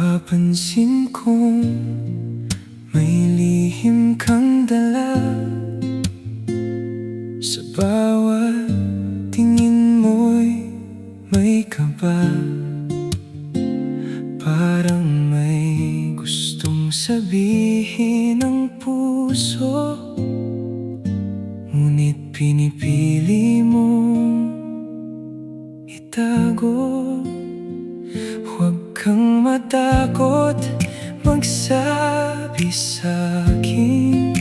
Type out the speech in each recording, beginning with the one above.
Napapansin kong may lihim kang dala. Sa bawat tingin mo'y may kaba. Parang may gustong sabihin ang puso, ngunit pinipili mong itago. Huwag kang matakot magsabi sa'kin,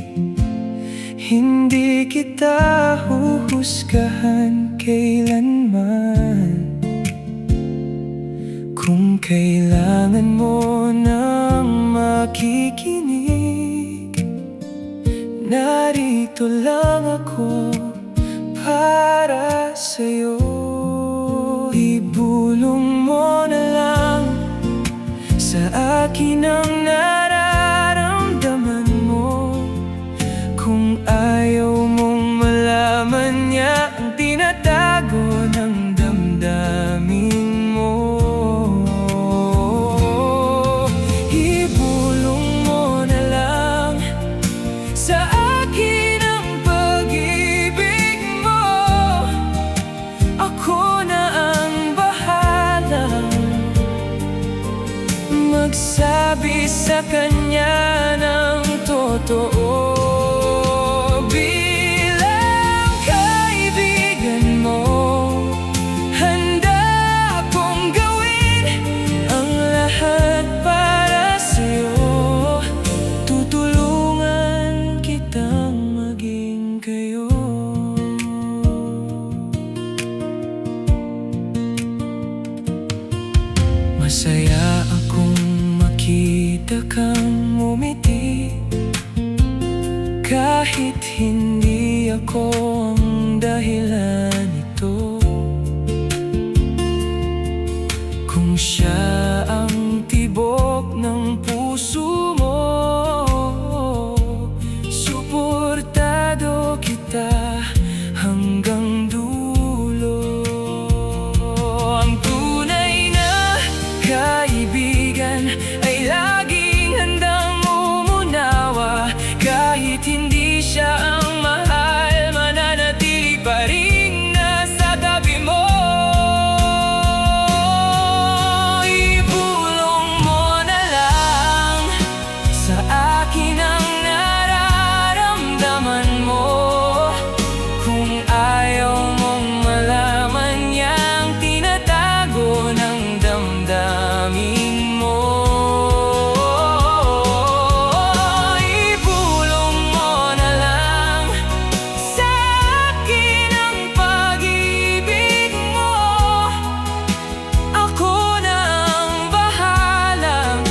hindi kita huhusgahan kailanman. Kung kailangan mo ng makikinig, narito lang ako para sa'yo. Ibulong mo na lang sa akin ang nararamdaman mo. Kung ayaw mong malaman niya ang tinatago ng damdamin mo, ibulong mo na lang sa akin ang pag-ibig mo. Ako na ang bahala magsabi sa kanya ng totoo. Bilang kaibigan mo, handa akong gawin ang lahat para sa'yo. Tutulungan kitang maging kayo. Masaya akong makita kang umiti, kahit hindi ako ang dahilan nito. Kung siya ang tibok ng puso mo, suportado kita hanggang dulo. Ang tunay na kaibigan ay laging handang umunawa. Kahit hindi siya ang mahal, mananatili pa rin nasa tabi mo. Ibulong mo na lang sa akin ang nararamdaman mo. Kung ayaw mong malaman niya ang tinatago ng damdamin mo, ibulong mo na lang sa akin ang pag-ibig mo. Ako na ang bahalang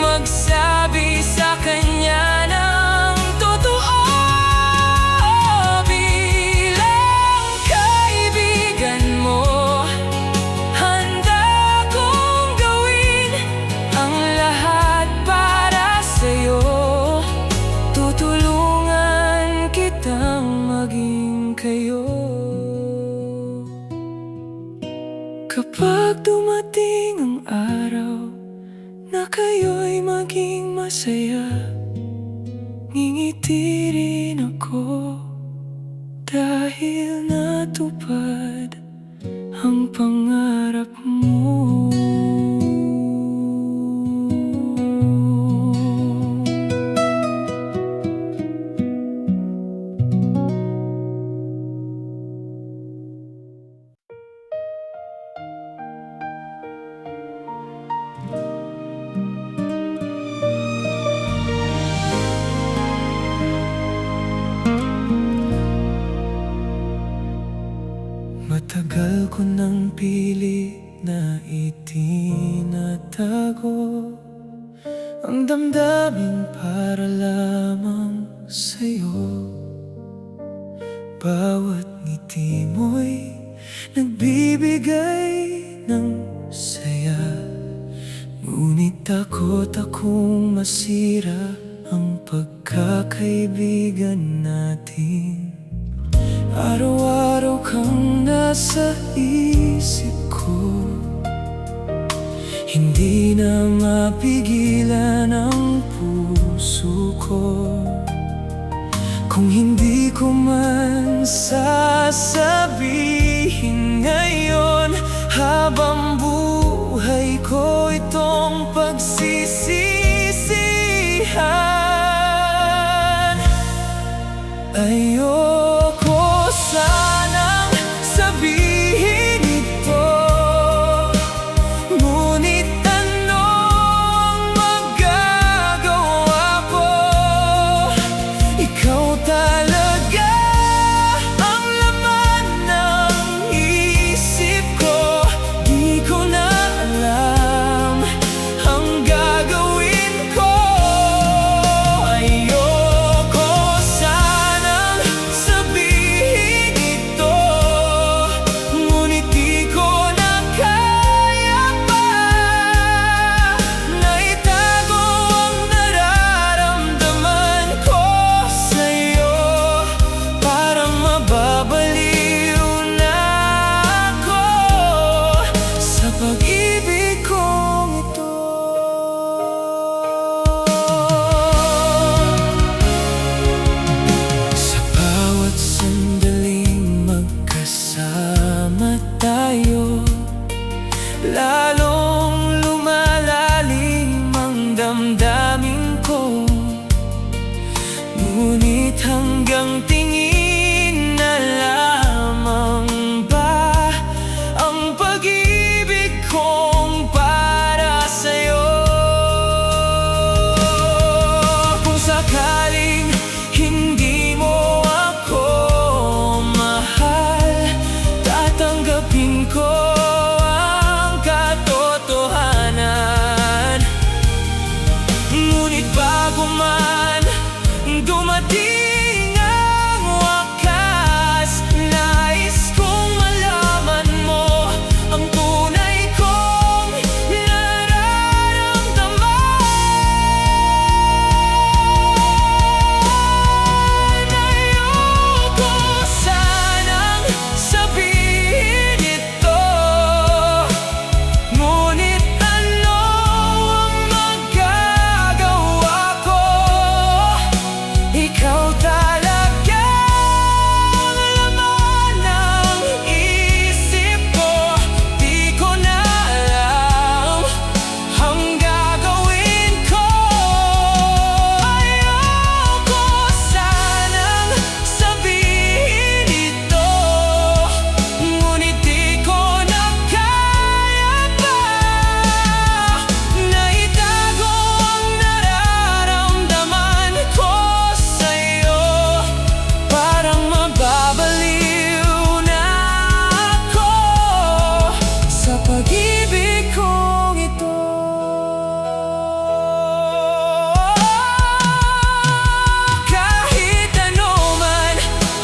magsabi sa kanya ng totoo. Bilang kaibigan mo, handa kong gawin ang lahat para sa'yo. Tutulungan kitang maging kayo. Kapag dumating ang araw na kayo'y maging masaya, ngingiti rin ako dahil natupad ang pangarap mo. Matagal ko nang pili na itinatago ang damdamin para lamang sa'yo. Bawat ngiti mo'y nagbibigay ng saya, ngunit takot akong masira ang pagkakaibigan natin. Araw-araw kang nasa isip ko, Hindi na mapigilan ang puso ko kung hindi ko man sasabihin ngayon. Habang buhay ko itong pagsisisihan. Ayoko sanang sabihin ito, ngunit ano ang magagawa ko? Ikaw talaga ang laman ng isip ko. Di ko na alam ang gagawin ko. Ayoko sanang sabihin ito, ngunit di ko na kaya pa na itago ang nararamdaman ko sa'yo. Parang mababaliw na ako sa pag-ibig kong ito. Sa bawat sandaling magkasama tayo, lalong lumalalim ang damdamin ko. Ngunit hanggang tingin na lamang ba ang pag-ibig kong para sa'yo? Kung sakaling hindi mo ako mahal, tatanggapin ko ang katotohanan. Ngunit bago man dumating ang wakas, nais kong malaman mo ang tunay kong nararamdaman. Ayoko sanang sabihin ito, ngunit ano ang magagawa ko? Ikaw talaga ang laman ng isip ko. Di ko na alam ang gagawin ko. Ayoko sanang sabihin ito, ngunit di ko na kaya pa na itago ang nararamdaman ko sa'yo. Parang mababaliw na ako sa pag-ibig kong ito. Kahit ano man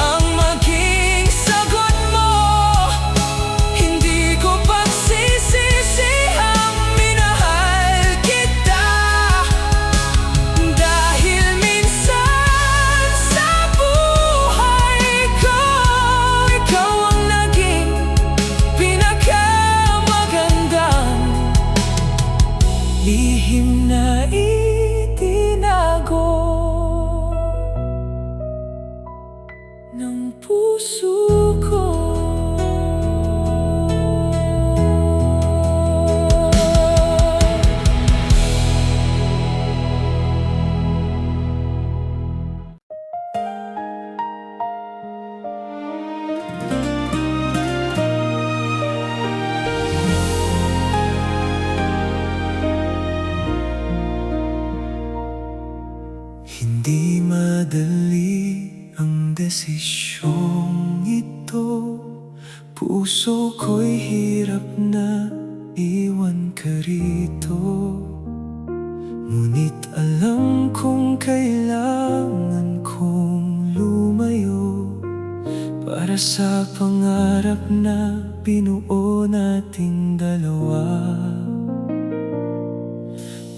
ang maging sagot mo, hindi ko pagsisisihang minahal kita. Dahil minsan sa buhay ko, ikaw ang naging pinakamagandang lihim na itinago ng puso ko. Hindi madali ang desisyong ito. Puso ko'y hirap na iwan ka rito. Ngunit alam kong kailangan kong lumayo para sa pangarap na binuo nating dalawa.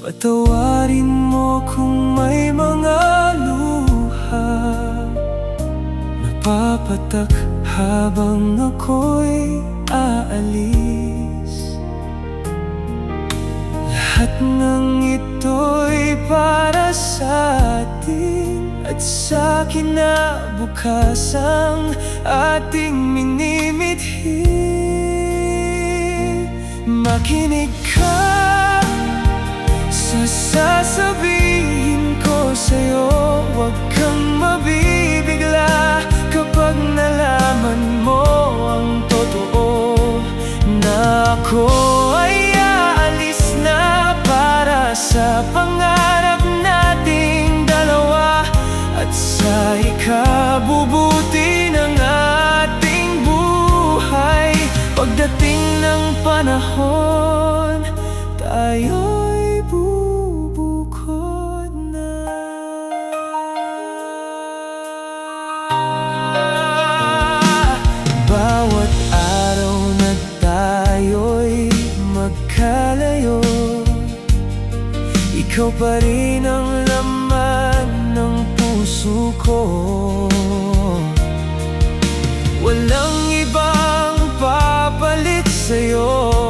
Patawarin mo kung may mga luha napapatak habang ako'y aalis. Lahat ng ito'y para sa atin at sa kinabukasang ating minimithi. Makinig ka sa sasabihin ko sa'yo. Huwag kang mabibigla kapag nalaman mo ang totoo, na ako ay aalis na para sa pangarap nating dalawa at sa ikabubuti ng ating buhay. Pagdating ng panahon, tayo'y bubukod na. Bawat araw na tayo'y magkalayo, ikaw pa rin ang laman ng puso ko. Walang ibang papalit sa'yo,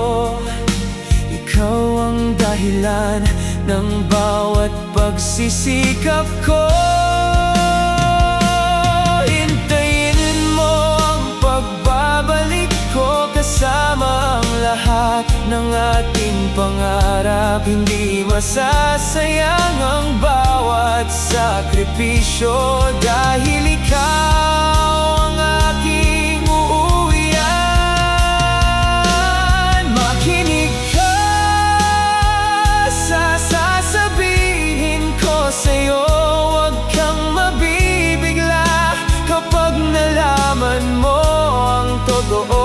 ikaw ang dahilan ng bawat pagsisikap ko. Hintayin mo ang pagbabalik ko, kasama ang lahat ng ating pangarap. Hindi masasayang ang bawat sakripisyo, dahil ikaw ang aking uuwian. Makinig ka sa sasabihin ko sa'yo. Huwag kang mabibigla kapag nalaman mo ang totoo,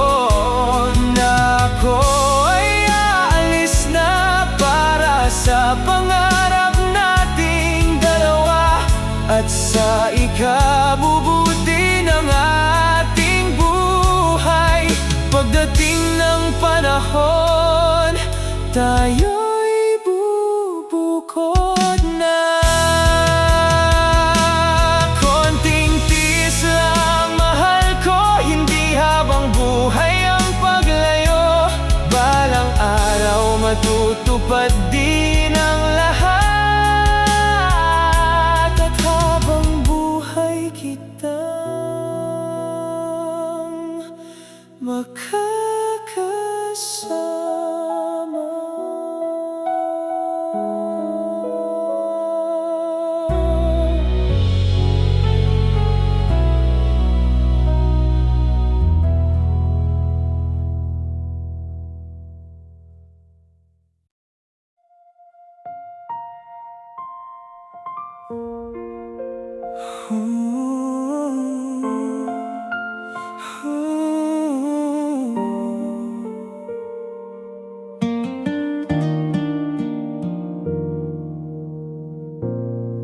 na ako ay aalis na para sa pangarap nating dalawa at sa ikabubuti ng ating buhay. Pagdating ng panahon, tayo'y bubukod na. Konting tiis lang, mahal ko, hindi habang buhay ang paglayo. Balang araw matutupad din ang lahat, at habang buhay kitang makakasama.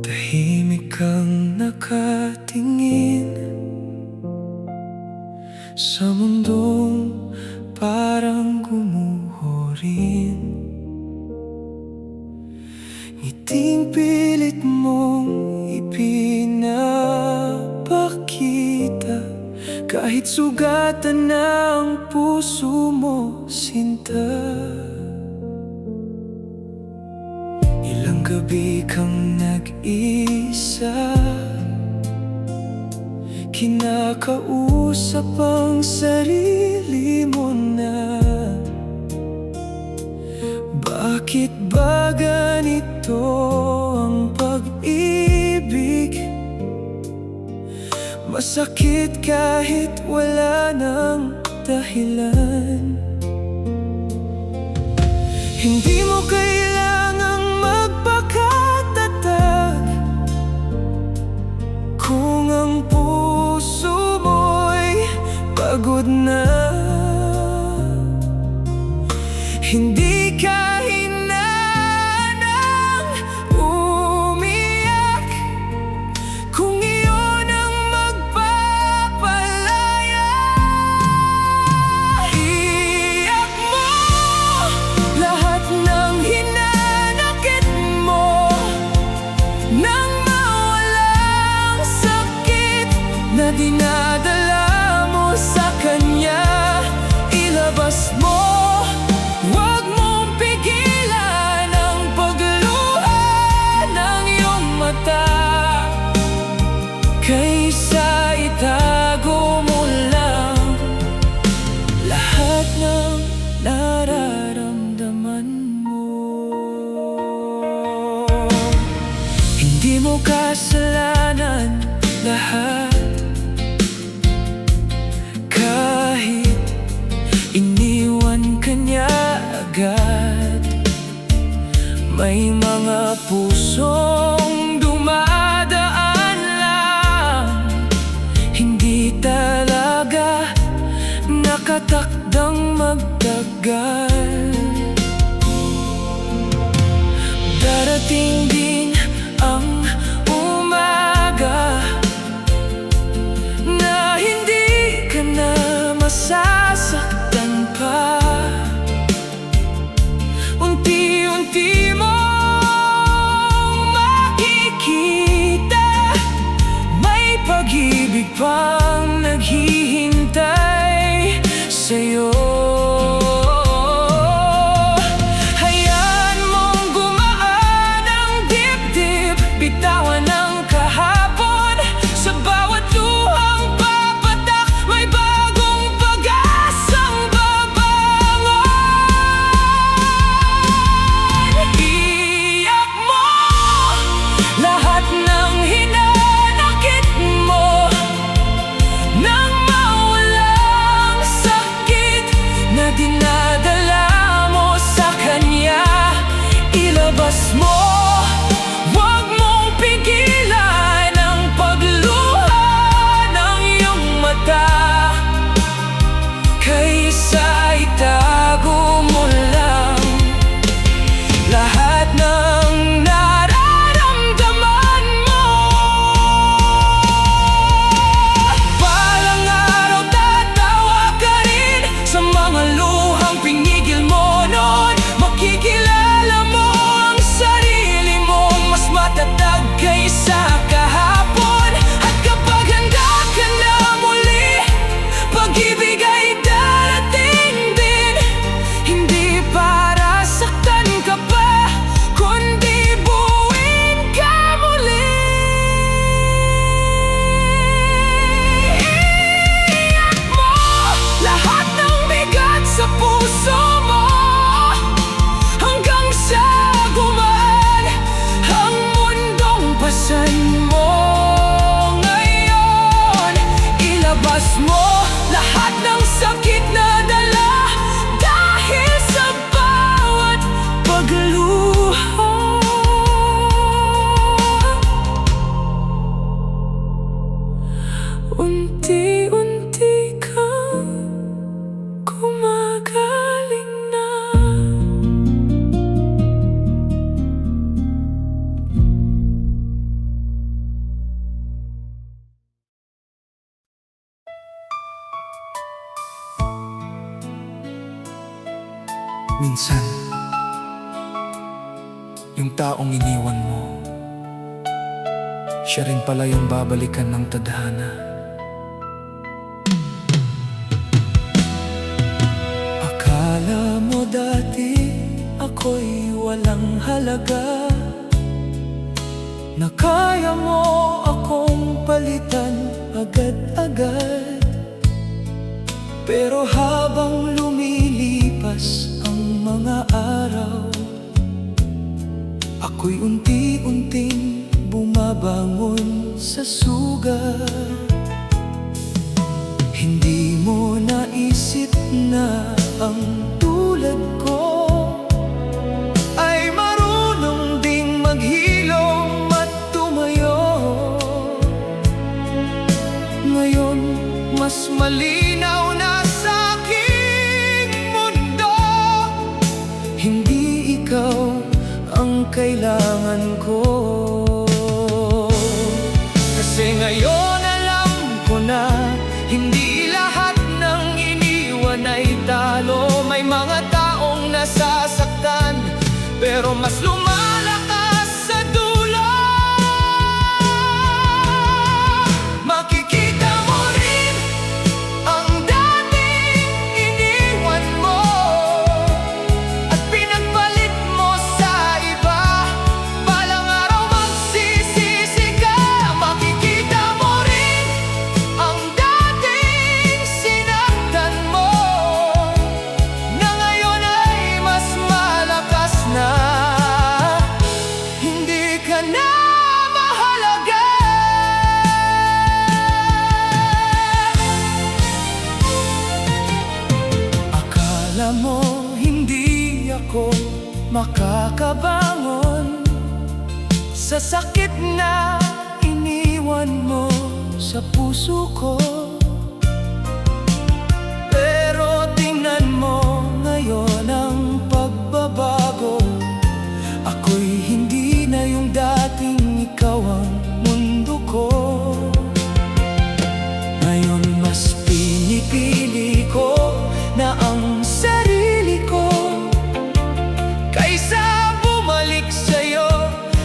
Tahimik kang nakatingin sa mundong parang gumuho rin. Ngiting pilit mong ipinapakita, kahit sugatan na ang puso mo, sinta. Ilang gabi kang nag-isa, kinakausap ang sarili mo na, bakit ba ganito ang pag-ibig? Masakit kahit wala nang dahilan. Hindi mo kailangang magpakatatag kung ang puso mo'y pagod na. Hindi ka hinahanang umiyak kung iyon ang magpapalaya. Iyak mo lahat ng mo kasalanan lahat. Kahit iniwan ka niya agad, may mga pusong dumadaan lang, hindi talaga nakatakdang magtagal. Darating din ang umaga na hindi ka na masasaktan pa. Unti-unti mong makikita may pag-ibig pang naghihintay sa'yo. Hayaan mong gumaan ang dibdib, bitawan ang kahapon. Sa bawat luhang papatak, may bagong pag-asang babangon. Iyak mo lahat ng hinanakit mo, nang mawalang sakit na dinadala mo sa kanya. Ilabas mo, huwag mong pigilan ang pagluha ng iyong mata, kaysa itago mo lang lahat ng nararamdaman mo. Balang araw tatawa ka rin sa mga luhang pinigil mo noon. Makikilala mo ang sarili mong mas matatag kaysa kahapon. At kapag handa ka na muli, pag-ibig ay darating din, hindi para saktan ka pa, kundi buuin ka muli. Iyak mo lahat ng bigat sa puso mo, hanggang sa gumaan ang mundong pasan mo ngayon. Ilabas mo lahat ng sakit na dala, dahil sa bawat pagluha unti-unti kang gumagaling na. Minsan, yung taong iniwan mo, siya rin pala yung babalikan ng tadhana. Akala mo dati ako'y walang halaga, na kaya mo akong palitan agad-agad. Pero habang lumilipas ang mga araw, ako'y unti-unting bumabangon sa sugat. Hindi mo naisip na ang tulad ko ay marunong ding maghilom at tumayo. Ngayon, mas malinaw na sa aking mundo, hindi ikaw ang kailangan ko. Kasi ngayon alam ko na hindi lahat ng iniwan ay talo. May mga taong nasasaktan, pero mas lumalakas sa dulo. Makikita mo rin ang dating iniwan mo, at pinagpalit mo sa iba. Balang araw magsisisi ka, makikita mo rin ang dating sinaktan mo, na ngayon ay mas malakas na. makabangon sa sakit na iniwan mo sa puso ko. Pero tingnan mo ngayon ang pagbabago. Ako'y hindi na yung dating ikaw ang mundo ko. Ngayon mas pinipili ko na ang sarili ko kaysa bumalik sa'yo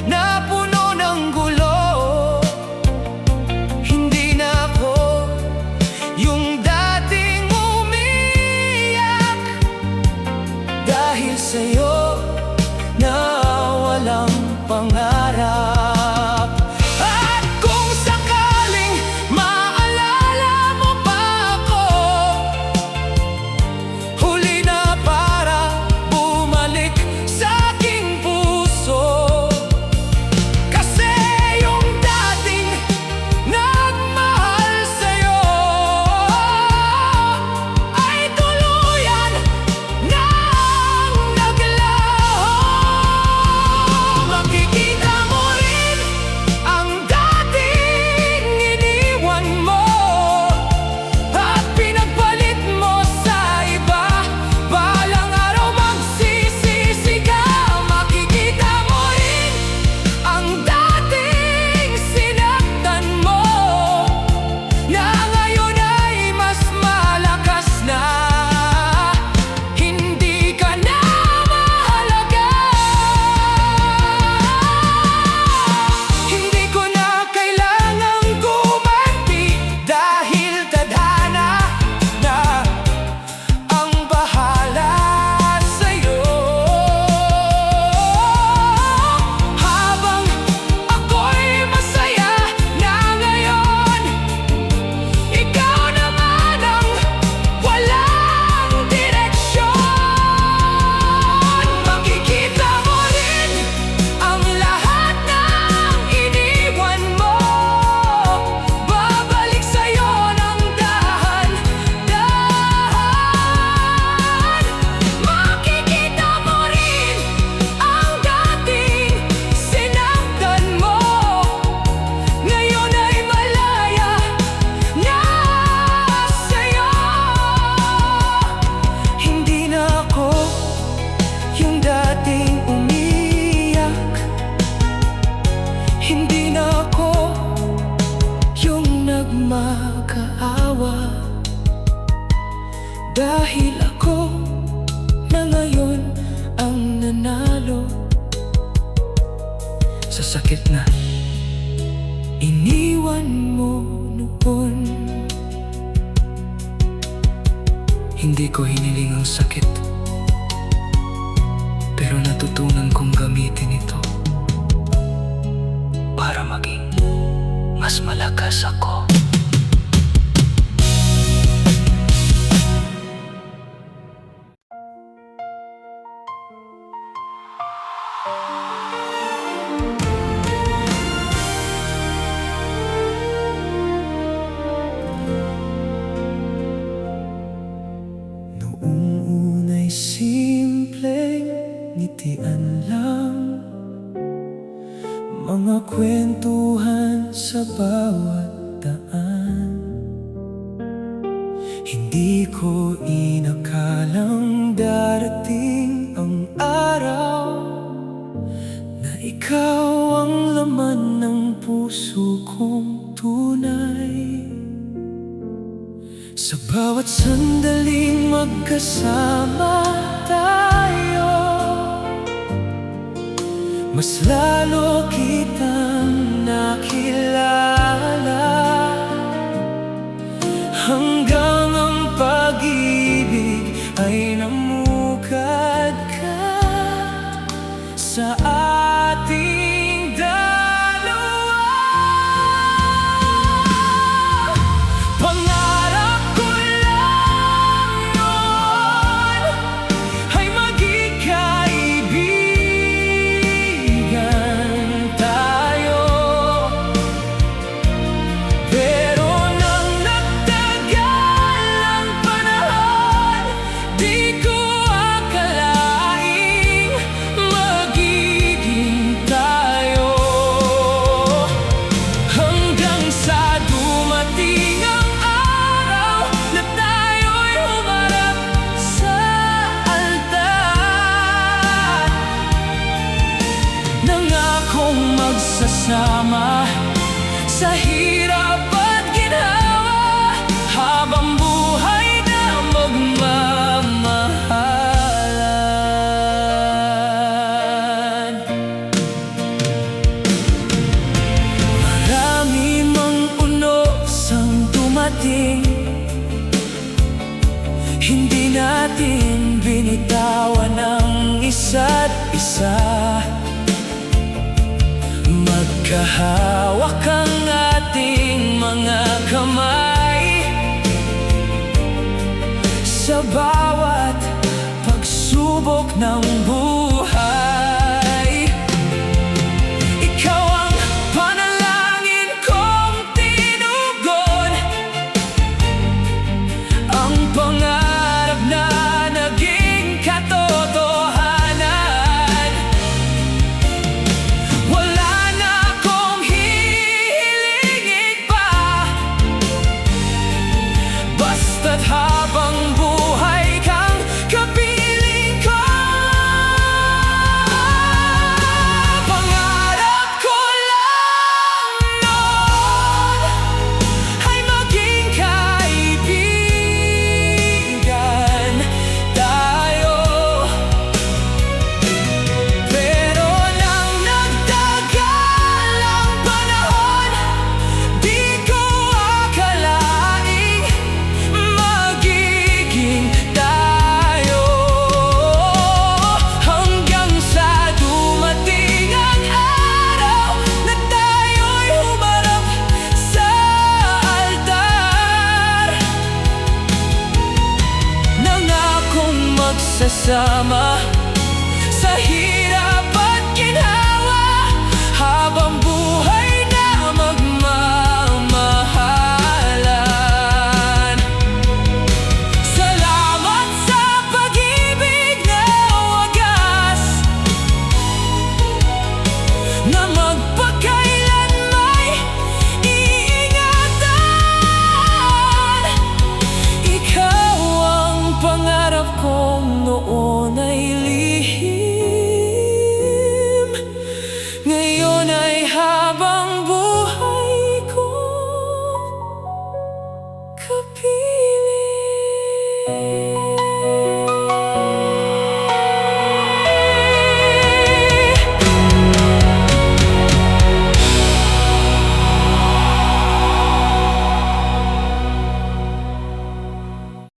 na puno ng gulo. Hindi na ako yung dating umiyak dahil sa'yo na walang pangarap. At kung sakaling maalala mo pa ako, huli na para bumalik sa aking puso. Kasi yung dating nagmahal sa'yo ay tuluyan nang naglaho. Makikita mo rin ang dating iniwan mo at pinagpalit mo sa iba. Balang araw magsisisi ka. Makikita mo rin ang dating sinaktan mo na ngayon ay mas malakas na. Hindi ka na mahalaga. Hindi ko na kailangang gumanti dahil tadhana na ang bahala sa'yo. Habang ako'y masaya na ngayon, ikaw naman ang walang direksyon. Makikita mo rin ang lahat ng iniwan mo. Babalik sa'yo ng dahan-dahan. Makikita mo rin ang dating sinaktan mo. Ngayon ay malaya na sa'yo. Hindi na ako yung dating umiyak. Hindi na ako yung nagmakaawa. Dahil ako na ngayon ang nanalo sa sakit na iniwan mo noon. Hindi ko hiniling ang sakit, pero natutunan kong gamitin ito para maging mas malakas ako. Noong una'y simpleng ngitian lang, mga kwentuhan sa bawat daan. Hindi ko inakalang darating ang araw na ikaw ang laman ng puso kong tunay. Sa bawat sandaling magkasama tayo, mas lalo kitang nakilala. Hanggang ang pag-ibig ay namukad ka sa ating dalawa. Pangarap ko lang noon ay maging kaibigan tayo. Pero nang nagtagal ang panahon, di ko akalaing maging Nangakong magsasama sa hirap at ginhawa, habang buhay na magmamahalan. Marami mang unos ang dumating, hindi natin binitawan ang isa't isa. Magkahawak ang ating mga kamay sa bawat pagsubok ng buhay. Ikaw ang panalangin kong tinugon, ang pangarap na naging katotohanan. Wala na akong hihilingin pa, basta't habang buhay kang kapiling ko. Pangarap ko lang noon ay maging kaibigan tayo, pero nang nagtagal ang panahon, di ko akalaing magiging tayo. Hanggang sa dumating ang araw na tayo'y humarap sa altar. Nangakong magsasama